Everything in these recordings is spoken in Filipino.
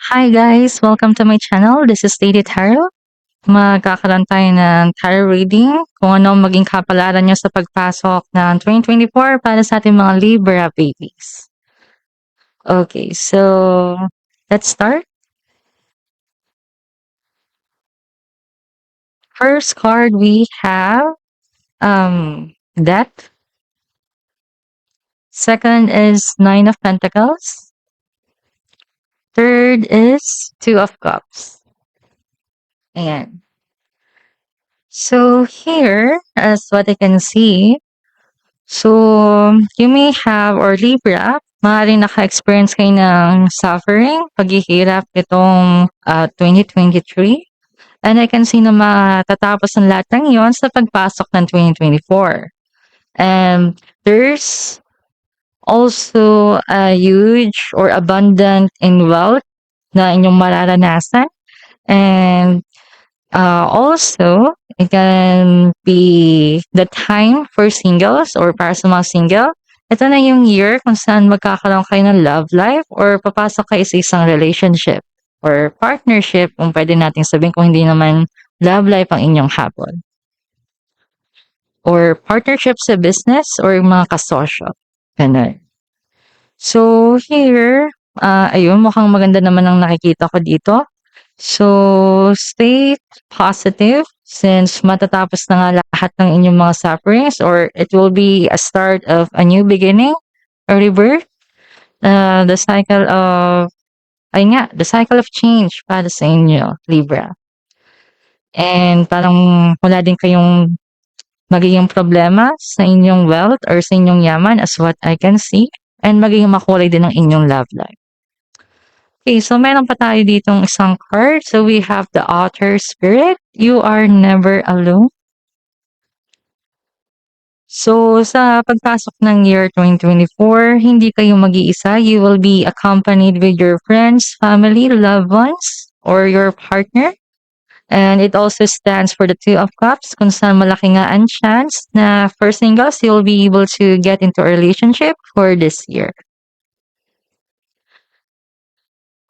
Hi guys! Welcome to my channel. This is Lady Tarot. Magkakaroon tayo ng tarot reading kung ano ang maging kapalaran nyo sa pagpasok ng 2024 para sa ating mga Libra babies. Okay, so let's start. First card we have Death. Second is Nine of Pentacles. Third is Two of Cups. Ayan. So here, as what I can see, so you may have or Libra, maaaring naka-experience kayo ng suffering, paghihirap itong 2023. And I can see na matatapos ang lahat ng yon sa pagpasok ng 2024. And there's also a huge or abundant in wealth na inyong mararanasan. And also, it can be the time for singles or para sa mga single. Ito na yung year kung saan magkakaroon kayo ng love life or papasok kayo sa isang relationship or partnership, kung pwede natin sabihin kung hindi naman love life ang inyong habol. Or partnership sa business or mga kasosyo. Ganun. So here, ayun, mukhang maganda naman ang nakikita ko dito. So, stay positive since matatapos na nga lahat ng inyong mga sufferings or it will be a start of a new beginning, a rebirth. The cycle of, the cycle of change para sa inyo, Libra. And parang wala din kayong magiging problema sa inyong wealth or sa inyong yaman as what I can see. And magiging makulay din ang inyong love life. Okay, so meron pa tayo ditong isang card. So we have the Author Spirit. You are never alone. So sa pagpasok ng year 2024, hindi kayo mag-iisa. You will be accompanied with your friends, family, loved ones, or your partner. And it also stands for the Two of Cups, kung saan malaki nga ang chance na for singles, you'll be able to get into a relationship for this year.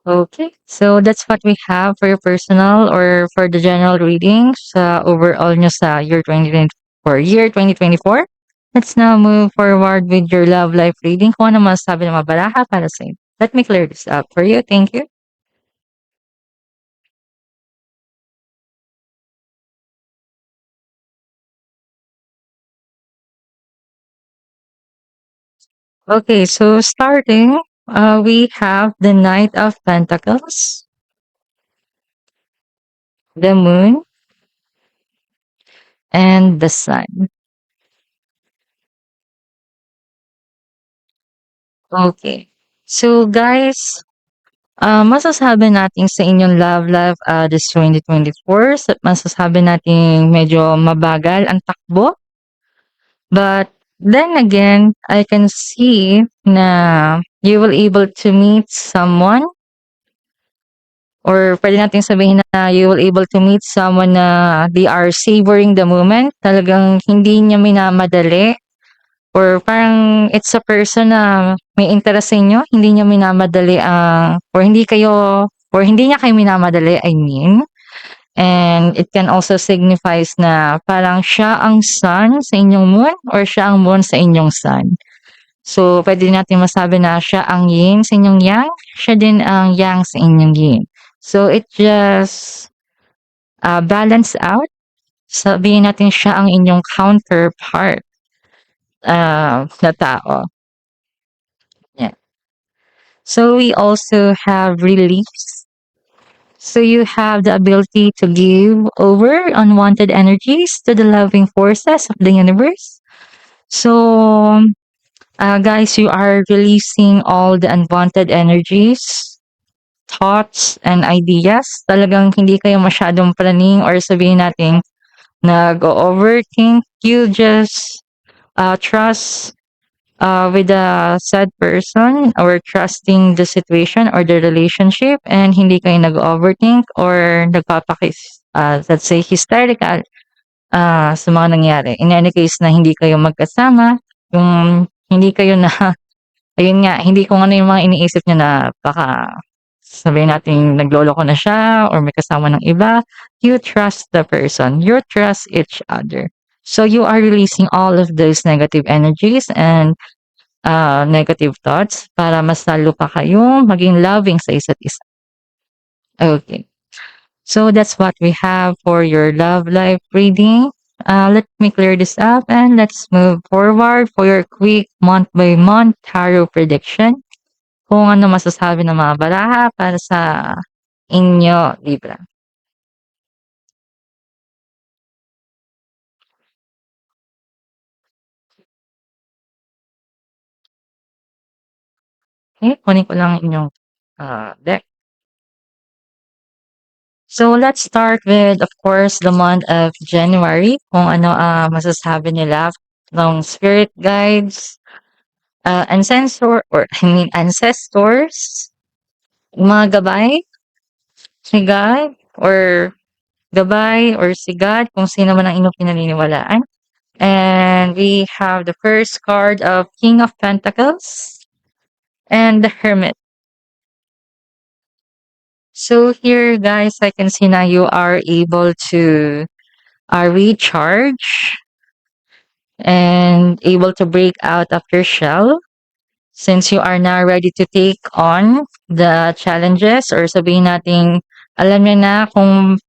Okay, so that's what we have for your personal or for the general readings sa overall nyo sa year 2020 or year 2024. Let's now move forward with your love life reading. Kung ano masasabi ng mga baraha para sa inyo. Let me clear this up for you. Thank you. Okay, so starting, we have the Knight of Pentacles, the Moon, and the Sun. Okay. So guys, masasabi natin sa inyong love life this 2024, masasabi natin medyo mabagal ang takbo. But then again, I can see na you will able to meet someone or pwede natin sabihin na you will able to meet someone na they are savoring the moment. Talagang hindi niya minamadali or parang it's a person na may interest sa inyo, hindi niya minamadali or hindi niya kayo minamadali, I mean. And it can also signifies na parang siya ang sun sa inyong moon or siya ang moon sa inyong sun. So, pwede natin masabi na siya ang yin sa inyong yang, siya din ang yang sa inyong yin. So, it just balance out. Sabihin natin siya ang inyong counterpart na tao. Yeah. So we also have release. So you have the ability to give over unwanted energies to the loving forces of the universe. So guys, you are releasing all the unwanted energies, thoughts, and ideas. Talagang hindi kayo masyadong planning or sabihin natin nag-overthink. You just trust with the said person or trusting the situation or the relationship and hindi kayo nag-overthink or let's say hysterical sa mga nangyari. In any case na hindi kayo magkasama, yung hindi kayo na, ayun nga, hindi kung ano yung mga iniisip nyo na baka sabihin natin nagloloko na siya or may kasama ng iba, you trust the person, you trust each other. So you are releasing all of those negative energies and negative thoughts para mas lalo pa kayong maging loving sa isa't isa. Okay. So that's what we have for your love life reading. Let me clear this up and let's move forward for your quick month by month tarot prediction. Kung ano masasabi ng mga baraha para sa inyo, Libra. Okay, kunin ko lang inyong deck. So let's start with, of course, the month of January. Kung ano masasabi nila ng spirit guides, ancestors, mga gabay, sigad, or gabay or sigad, kung sino man ang inyong pinaniniwalaan. And we have the first card of King of Pentacles and the Hermit. So here, guys, I can see now you are able to recharge and able to break out of your shell since you are now ready to take on the challenges or sabihin natin, alam niyo na kung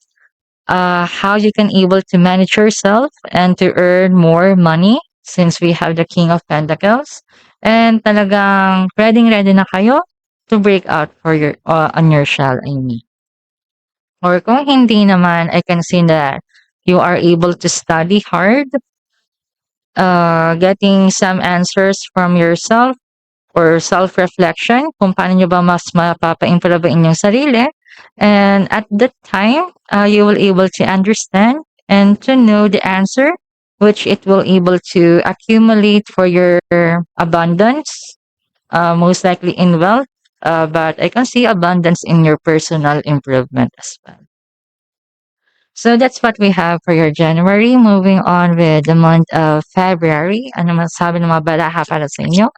how you can able to manage yourself and to earn more money since we have the King of Pentacles. And talagang ready na kayo to break out for your on your shell, I mean. Or kung hindi naman, I can see that you are able to study hard, getting some answers from yourself or self-reflection kung paano nyo ba mas mapapa-improve ang inyong sarili. And at that time, you will able to understand and to know the answer, which it will able to accumulate for your abundance, most likely in wealth, but I can see abundance in your personal improvement as well. So that's what we have for your January. Moving on with the month of February. Ano masasabi ng mga baraha para sa inyo?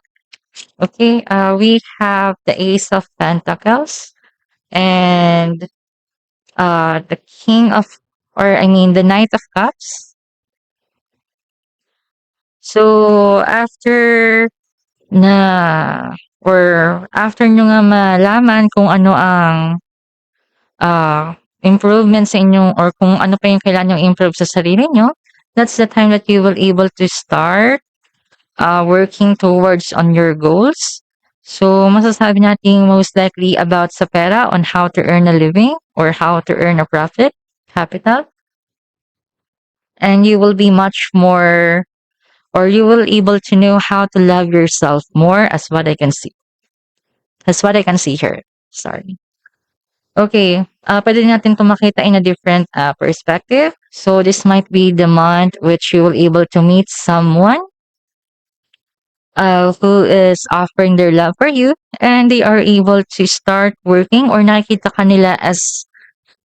Okay, we have the Ace of Pentacles and the King of, or I mean, the Knight of Cups. So, na, after nyo nga malaman kung ano ang improvement sa inyong, or kung ano pa yung kailangan yung improve sa sarili nyo, that's the time that you will able to start working towards on your goals. So, masasabi natin most likely about sa pera on how to earn a living or how to earn a profit, capital. And you will be much more, or you will able to know how to love yourself more as what I can see. That's what I can see here. Sorry. Okay, pwede natin ito makita in a different perspective. So, this might be the month which you will able to meet someone who is offering their love for you and they are able to start working or nakikita kanila as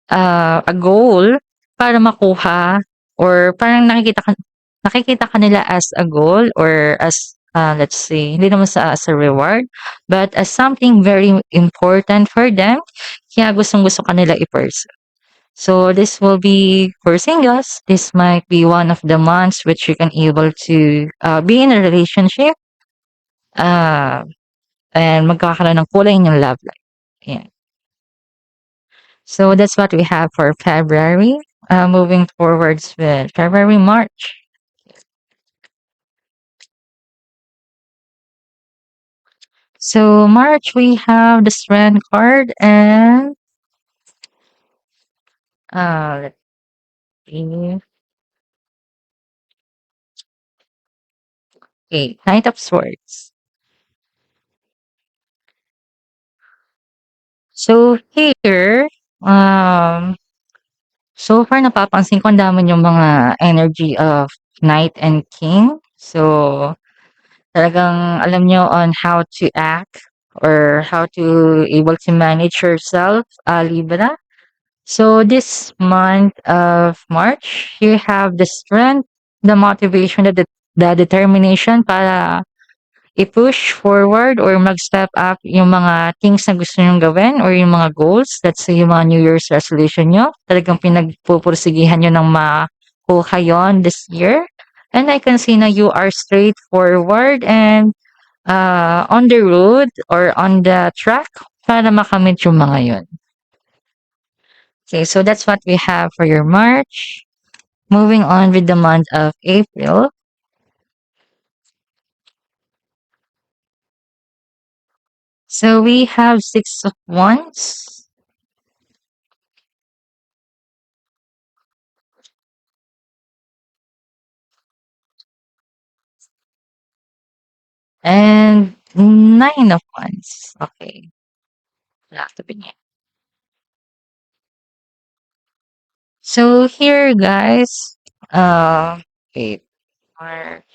a goal para makuha or parang nakikita kanila as a goal or as let's say hindi naman as a reward but as something very important for them kaya gustong-gusto kanila i-pursue. So this will be for singles. This might be one of the months which you can able to be in a relationship and magkakaroon ng kulay yung love life. Yeah. So that's what we have for February. Moving forwards with February, March. So March, we have the Strand card and let's see. Okay, Knight of Swords. So here, so far napapansin ko ang dami yung mga energy of Knight and King. So talagang alam nyo on how to act or how to able to manage yourself, Libra. So this month of March, you have the strength, the motivation, the determination para i-push forward or mag-step up yung mga things na gusto nyong gawin or yung mga goals. Let's say yung mga New Year's resolution nyo. Talagang pinagpupursigihan nyo ng makuha yon this year. And I can see na you are straightforward and on the road or on the track para makamit yung mga yun. Okay, so that's what we have for your March. Moving on with the month of April. So we have Six of Wands and Nine of Wands. Okay, laptop niya. So here, guys, wait, March.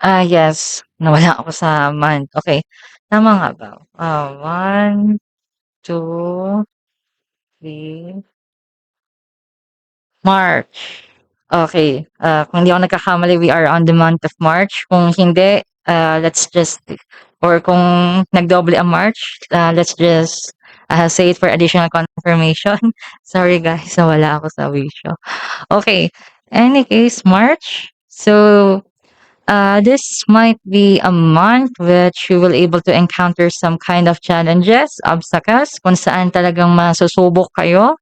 Yes, nawala ako sa month. Okay, tama nga ba? One, two, three, March. Okay, kung hindi ako nagkakamali, we are on the month of March. Kung hindi, let's just or kung nagdoble ang March, let's just say it for additional confirmation. Sorry guys, nawala ako sa wisyo. Okay, any case, March. So, this might be a month which you will able to encounter some kind of challenges, obstacles, kung saan talagang masusubok kayo.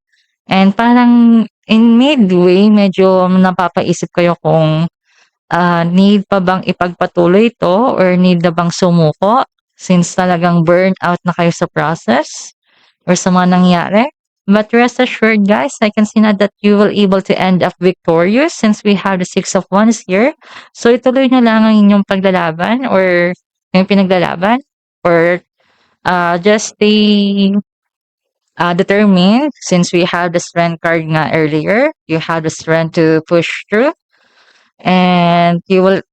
And parang in midway, medyo napapaisip kayo kung need pa bang ipagpatuloy ito or need na bang sumuko since talagang burn out na kayo sa process or sa mga nangyari. But rest assured guys, I can see na that you will able to end up victorious since we have the Six of Wands here. So ituloy nyo lang ang inyong paglalaban or yung pinaglalaban or just stay determined since we have the strength card nga earlier. You have the strength to push through and you will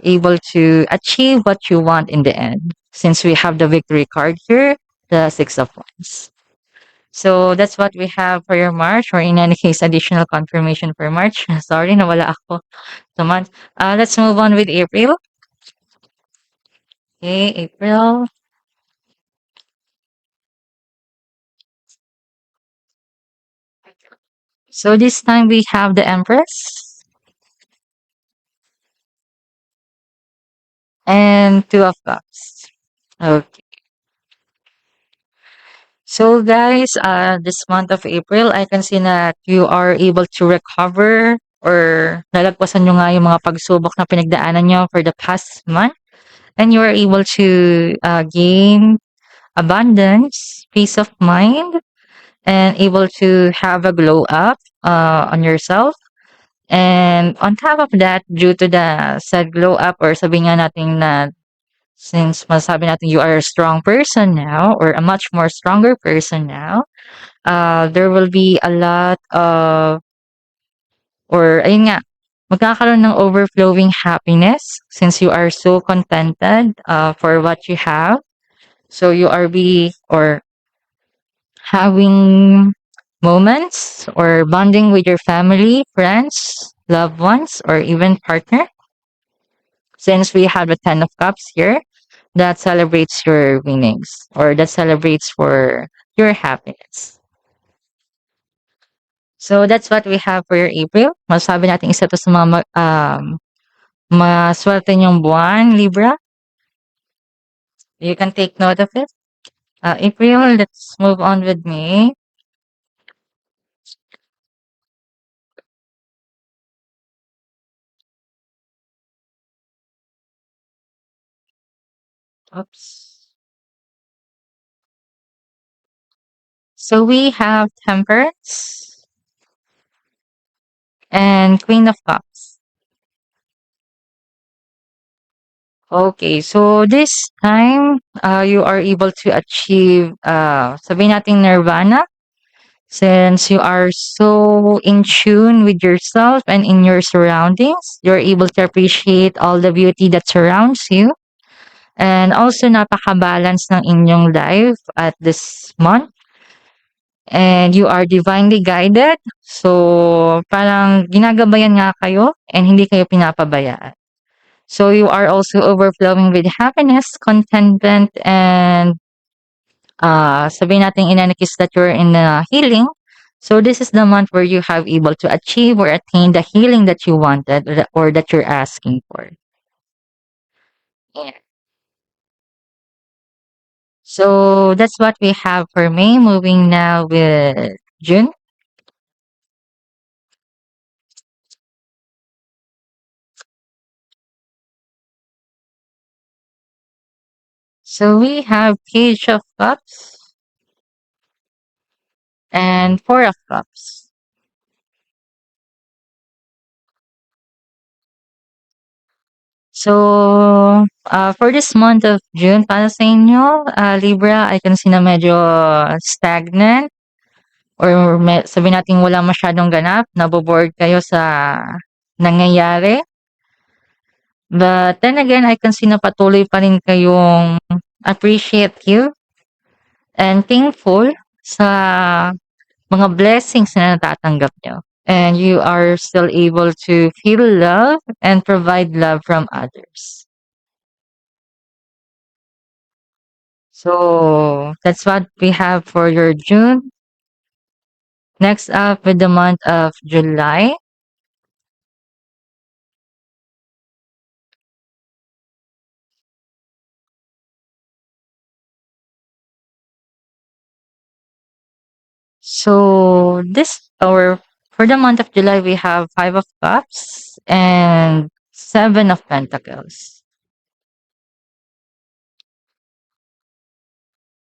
able to achieve what you want in the end since we have the victory card here, the Six of Wands. So that's what we have for your March or in any case additional confirmation for March. Sorry, nawala ako sa month. Let's move on with April. Okay, April. So this time we have the Empress and Two of Cups. Okay. So guys, this month of April, I can see that you are able to recover or nalagpasan nyo nga yung mga pagsubok na pinagdaanan nyo for the past month. And you are able to gain abundance, peace of mind, and able to have a glow up on yourself. And on top of that, due to the said glow up or sabihin nga natin na since masabi natin you are a strong person now or a much more stronger person now, there will be a lot of or ayun nga, magkakaroon ng overflowing happiness since you are so contented for what you have. So you are or having moments or bonding with your family, friends, loved ones, or even partner. Since we have the Ten of Cups here, that celebrates your winnings or that celebrates for your happiness. So that's what we have for your April. Masabi natin isa to sa mga maswerte niyong buwan, Libra. You can take note of it. April, let's move on with me. Oops. So we have Temperance and Queen of Cups. Okay, so this time, you are able to achieve, sabihin natin nirvana, since you are so in tune with yourself and in your surroundings, you're able to appreciate all the beauty that surrounds you. And also, napaka-balance ng inyong life at this month. and you are divinely guided. So, parang ginagabayan nga kayo and hindi kayo pinapabayaan. So, you are also overflowing with happiness, contentment, and sabihin natin in any case that you're in healing. So, this is the month where you have able to achieve or attain the healing that you wanted or that you're asking for. Yeah. So, that's what we have for May. Moving now with June. So, we have Page of Cups and Four of Cups. So, for this month of June, para sa inyo, Libra, I can see na medyo stagnant or sabihin natin wala masyadong ganap, nabobored kayo sa nangyayari. But then again, I can see na patuloy pa rin kayong appreciative and thankful sa mga blessings na natatanggap nyo. And you are still able to feel love and provide love from others. So that's what we have for your June. Next up with the month of July. So this or for the month of July we have Five of Cups and Seven of Pentacles.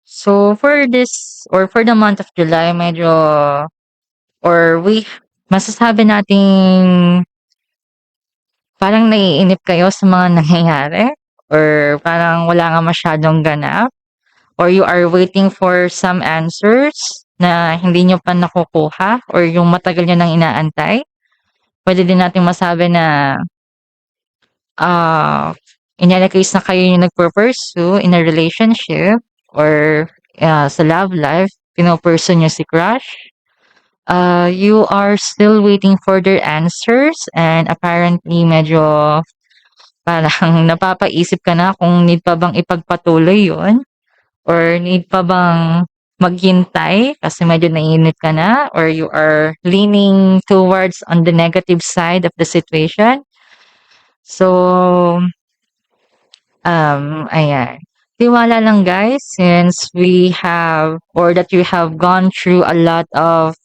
So for this or for the month of July medyo or we masasabi nating parang naiinip kayo sa mga nangyayari or parang wala nga masyadong ganap or you are waiting for some answers na hindi nyo pa nakukuha or yung matagal nyo nang inaantay. Pwede din natin masabi na uh, in any case na kayo yung nagpo-pursue in a relationship or sa love life, pino-pursue nyo si crush, you are still waiting for their answers and apparently medyo parang napapaisip ka na kung need pa bang ipagpatuloy yon or need pa bang maghintay kasi medyo naiinip ka na or you are leaning towards on the negative side of the situation. So, ayan. Tiwala lang guys since we have or that you have gone through a lot of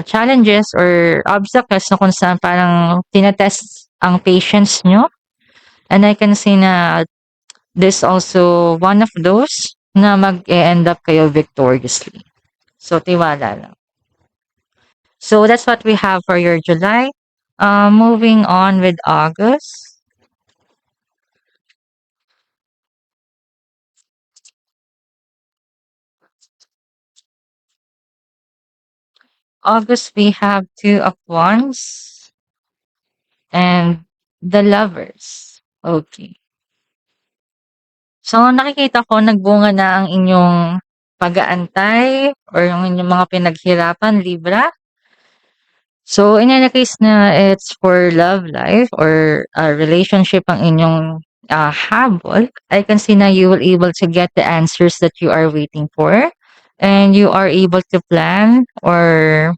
challenges or obstacles na kung saan parang tinatest ang patience nyo. And I can see na this also one of those na mag-e-end up kayo victoriously. So, tiwala lang. So, that's what we have for your July. Moving on with August. August, we have Two of Wands and the Lovers. Okay. So, nakikita ko nagbunga na ang inyong pag-aantay or yung inyong mga pinaghirapan, Libra. So, in any case na it's for love life or a relationship ang inyong habol, I can see na you will able to get the answers that you are waiting for. And you are able to plan or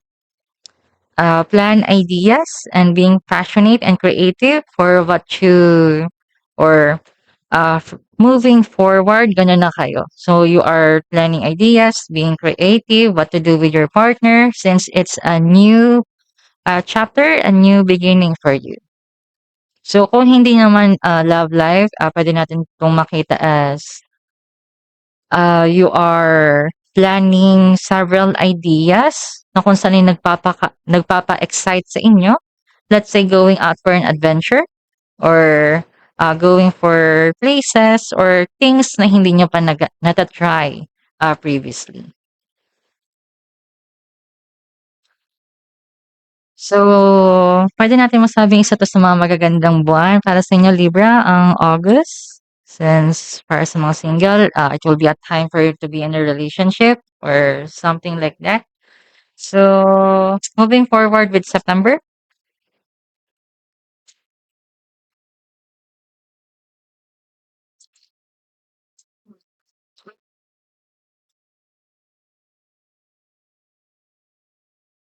plan ideas and being passionate and creative for what you or moving forward, ganun na kayo. So you are planning ideas, being creative, what to do with your partner since it's a new chapter, a new beginning for you. So kung hindi naman love life, pwede natin itong makita as you are planning several ideas na kung saan yung nagpapa-excite sa inyo. Let's say going out for an adventure or going for places or things na hindi nyo pa natatry previously. So, pwede natin masabing isa to sa mga magagandang buwan para sa inyo, Libra, ang August. Since para sa mga single, it will be a time for you to be in a relationship. or something like that. So, moving forward with September.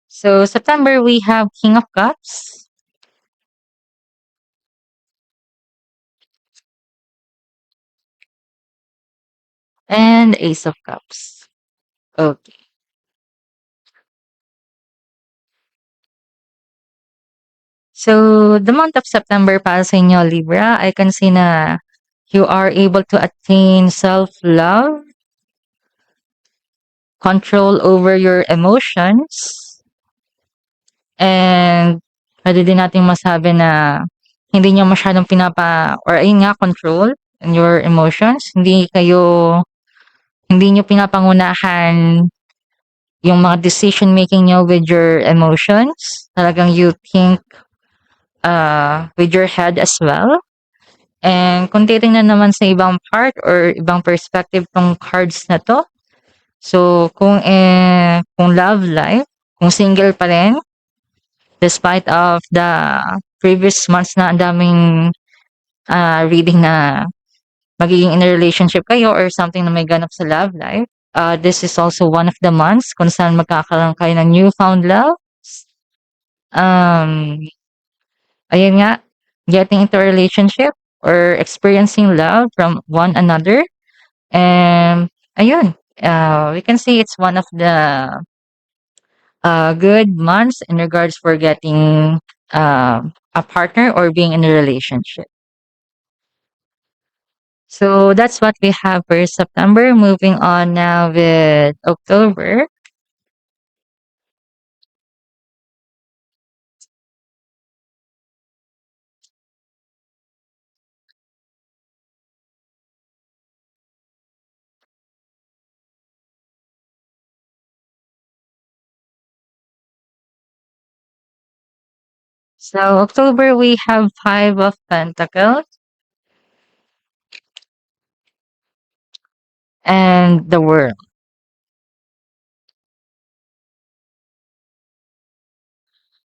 So, September, we have King of Cups and Ace of Cups. Okay. So, the month of September para sa inyo, Libra, I can see na you are able to attain self-love, control over your emotions, and pwede din nating masabi na hindi niyo masyadong or ayun nga, control in your emotions. Hindi niyo pinapangunahan yung mga decision making niyo with your emotions. Talagang you think with your head as well. And kung titingnan naman sa ibang part or ibang perspective tong cards na to, so kung love life, kung single pa rin, despite of the previous months na ang daming reading na magiging in a relationship kayo or something na may ganap sa love life, this is also one of the months kung saan magkakaroon kayo ng newfound love. Um, ayun nga, getting into a relationship or experiencing love from one another. And ayun, we can see it's one of the good months in regards for getting a partner or being in a relationship. So that's what we have for September. Moving on now with October. So October we have Five of Pentacles and the World.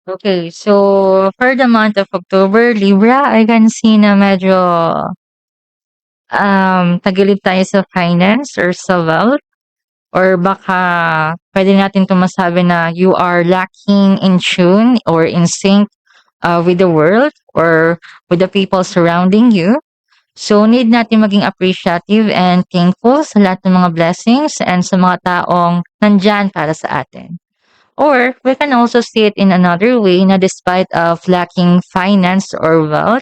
Okay, so for the month of October, Libra, I can see na medyo tagilid tayo sa finance or sa wealth. Or baka pwede natin 'tong masabi na you are lacking in tune or in sync with the world or with the people surrounding you. So, need natin maging appreciative and thankful sa lahat ng mga blessings and sa mga taong nandyan para sa atin. Or, we can also see it in another way na despite of lacking finance or wealth,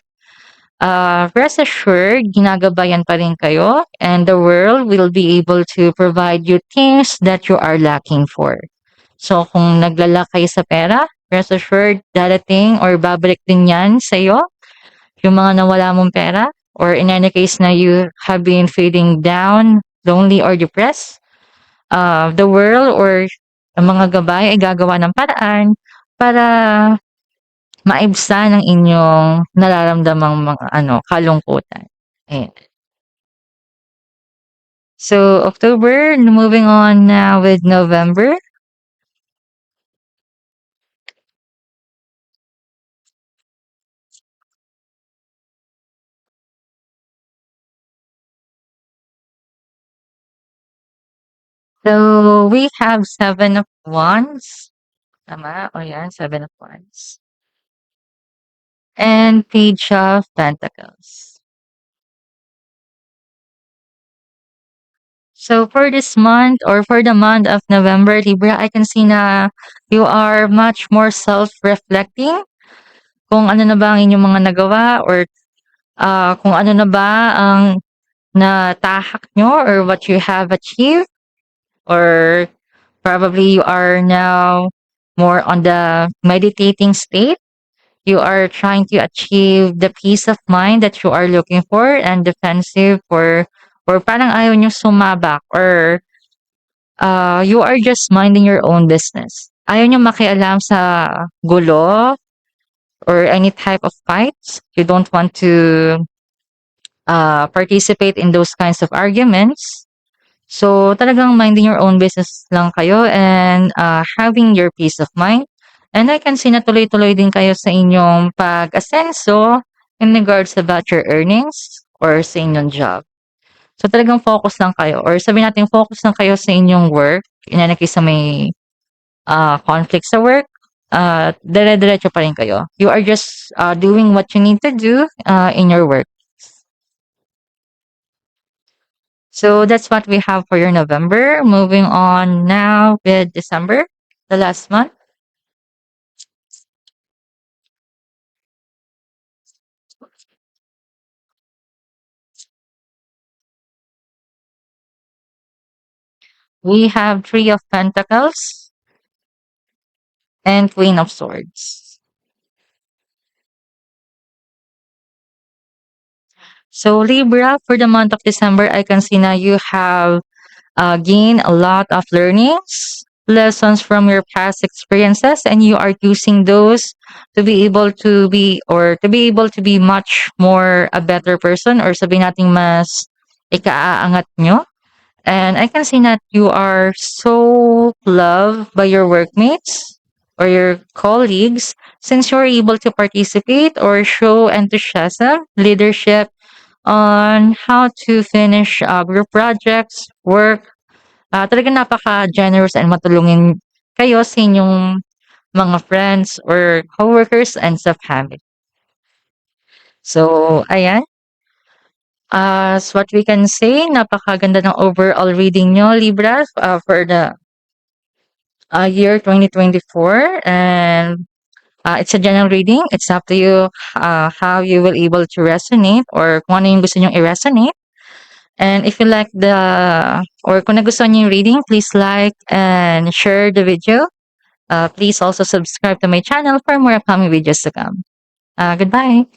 rest assured, ginagabayan pa rin kayo and the world will be able to provide you things that you are lacking for. So, kung naglalak kayo sa pera, rest assured, darating or babalik din yan sa'yo, yung mga nawala mong pera, or in any case na you have been feeling down, lonely, or depressed, the world or ang mga gabay ay gagawa ng paraan para maibsan ang inyong nararamdamang mga kalungkutan. Ayan. So, October, moving on now with November. So, we have Seven of Wands. Tama? O yan, Seven of Wands. And Page of Pentacles. So, for this month or for the month of November, Libra, I can see na you are much more self-reflecting kung ano na ba ang inyong mga nagawa or kung ano na ba ang natahak nyo or what you have achieved, or probably you are now more on the meditating state. You are trying to achieve the peace of mind that you are looking for and defensive or parang ayaw nyo sumabak or you are just minding your own business. Ayaw nyo makialam sa gulo or any type of fights. You don't want to participate in those kinds of arguments. So, talagang minding your own business lang kayo and having your peace of mind. And I can see na tuloy-tuloy din kayo sa inyong pag-asenso in regards about your earnings or sa inyong job. So, talagang focus lang kayo or sabihin natin focus lang kayo sa inyong work. In any case na may conflict sa work, dire-diretso pa rin kayo. You are just doing what you need to do in your work. So that's what we have for your November. Moving on now with December, the last month. We have Three of Pentacles and Queen of Swords. So Libra, for the month of December, I can see now you have gained a lot of learnings, lessons from your past experiences, and you are using those to be able to be much more a better person or sabihin natin mas ikaaangat nyo. And I can see that you are so loved by your workmates or your colleagues since you're able to participate or show enthusiasm, leadership on how to finish group projects, work. Talagang napaka-generous and matulungin kayo sa inyong mga friends or coworkers and sa family. So, ayan. As what we can say, napakaganda ng overall reading nyo, Libra, for the year 2024. And it's a general reading. It's up to you how you will able to resonate or kung ano yung gusto nyong i-resonate. And if you like or kung nagustuhan niyo yung reading, please like and share the video. Please also subscribe to my channel for more upcoming videos to come. Goodbye.